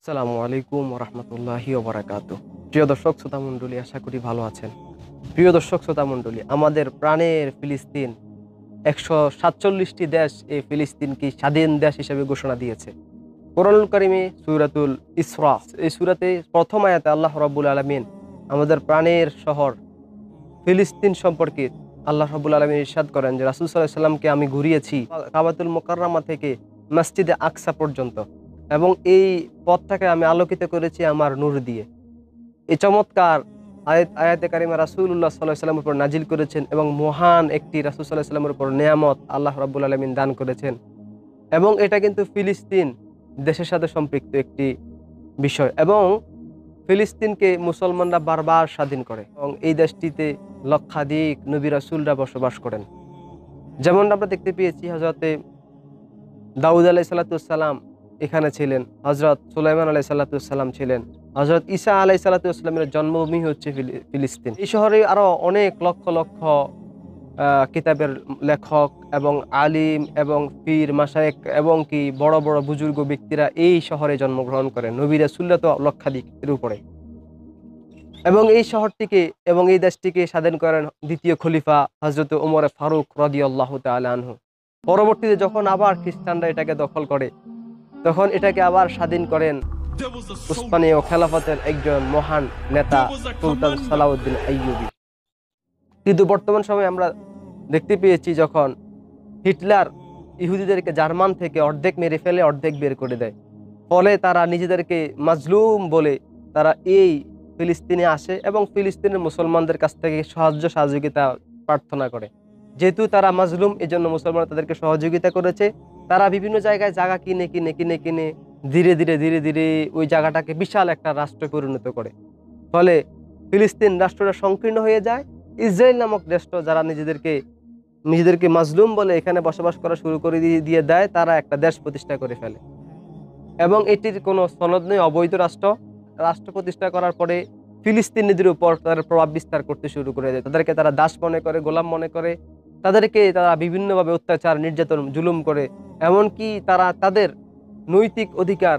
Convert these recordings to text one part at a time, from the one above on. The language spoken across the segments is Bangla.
আসসালামু আলাইকুম রহমতুল্লাহি ওবারাকাতুহু। প্রিয় দর্শক শ্রোতা মণ্ডলী, আশা করি ভালো আছেন। প্রিয় দর্শক শ্রোতা মণ্ডলী, আমাদের প্রাণের ফিলিস্তিন ১৪৭টি দেশ এই ফিলিস্তিনকে স্বাধীন দেশ হিসেবে ঘোষণা দিয়েছে। কোরআনুল কারিমে সূরাতুল ইসরা এই সূরাতে প্রথম আয়াতে আল্লাহ রাব্বুল আলামিন আমাদের প্রাণের শহর ফিলিস্তিন সম্পর্কে আল্লাহ রাব্বুল আলামিন ইরশাদ করেন যে রাসূল সাল্লাল্লাহু আলাইহি সাল্লামকে আমি ঘুরিয়েছি কাবাতুল মুকাররমা থেকে মসজিদে আকসা পর্যন্ত, এবং এই পথটাকে আমি আলোকিত করেছি আমার নূর দিয়ে। এই চমৎকার আয়াতে কারিমা রাসূলুল্লাহ সাল্লাল্লাহু আলাইহি ওয়াসাল্লামের উপর নাজিল করেছেন, এবং মহান একটি রাসূল সাল্লাল্লাহু আলাইহি ওয়াসাল্লামের উপর নেয়ামত আল্লাহ রাব্বুল আলামিন দান করেছেন। এবং এটা কিন্তু ফিলিস্তিন দেশের সাথে সম্পৃক্ত একটি বিষয়, এবং ফিলিস্তিনকে মুসলমানরা বারবার স্বাধীন করে, এবং এই দেশটিতে লক্ষাধিক নবী রাসূলরা বসবাস করেন। যেমন আমরা দেখতে পেয়েছি হযরতে দাউদ আলাইহিস সালাম এখানে ছিলেন, হযরত সুলাইমান আলাইহিস সালাম ছিলেন, হযরত ঈসা আলাইহিস সালামের জন্মভূমি হচ্ছে ফিলিস্তিন। এই শহরে আরো অনেক লক্ষ লক্ষ কিতাবের লেখক এবং আলিম এবং পীর মাশায়েখ এবং কি বড় বড় বুজুর্গ ব্যক্তিরা এই শহরে জন্মগ্রহণ করেন। নবী রাসূলরা তো লক্ষাধিকের উপরে। এবং এই শহরটিকে এবং এই দেশটিকে স্বাধীন করেন দ্বিতীয় খলিফা হযরত ওমর ফারুক রাদিয়াল্লাহু তাআলা আনহু। পরবর্তীতে যখন আবার খ্রিস্টানরা এটাকে দখল করে, তখন এটাকে আবার স্বাধীন করেন উসমানীয় খেলাফতের একজন মহান নেতা সুলতান সালাউদ্দিন আইয়ুবী। কিন্তু বর্তমান সময়ে আমরা দেখতে পেয়েছি যখন হিটলার ইহুদিদেরকে জার্মান থেকে অর্ধেক মেরে ফেলে অর্ধেক বের করে দেয়, ফলে তারা নিজেদেরকে মাজলুম বলে তারা এই ফিলিস্তিনে আসে এবং ফিলিস্তিনের মুসলমানদের কাছ থেকে সাহায্য সহযোগিতা প্রার্থনা করে। যেহেতু তারা মাজলুম, এজন্য মুসলমানরা তাদেরকে সহযোগিতা করেছে। তারা বিভিন্ন জায়গায় জায়গা কিনে কিনে কিনে কিনে ধীরে ধীরে ধীরে ধীরে ওই জায়গাটাকে বিশাল একটা রাষ্ট্রে পরিণত করে। ফলে ফিলিস্তিন রাষ্ট্রটা সংকীর্ণ হয়ে যায়। ইসরায়েল নামক রাষ্ট্র যারা নিজেদেরকে মাজলুম বলে এখানে বসবাস করা শুরু করে দিয়ে দেয়, তারা একটা দেশ প্রতিষ্ঠা করে ফেলে, এবং এটির কোনো সনদ নেই, অবৈধ রাষ্ট্র প্রতিষ্ঠা করার পরে ফিলিস্তিনিদের উপর তারা প্রভাব বিস্তার করতে শুরু করে দেয়। তাদেরকে তারা দাস মনে করে, গোলাম মনে করে, তাদেরকে তারা বিভিন্নভাবে অত্যাচার নির্যাতন জুলুম করে। এমনকি তারা তাদের নৈতিক অধিকার,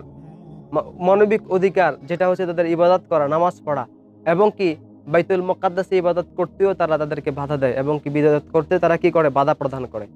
মানবিক অধিকার, যেটা হচ্ছে তাদের ইবাদত করা, নামাজ পড়া এবং কি বাইতুল মুকাদ্দাসে ইবাদত করতেও তারা তাদেরকে বাধা দেয়, এবং কি ইবাদত করতে তারা কি করে, বাধা প্রদান করে।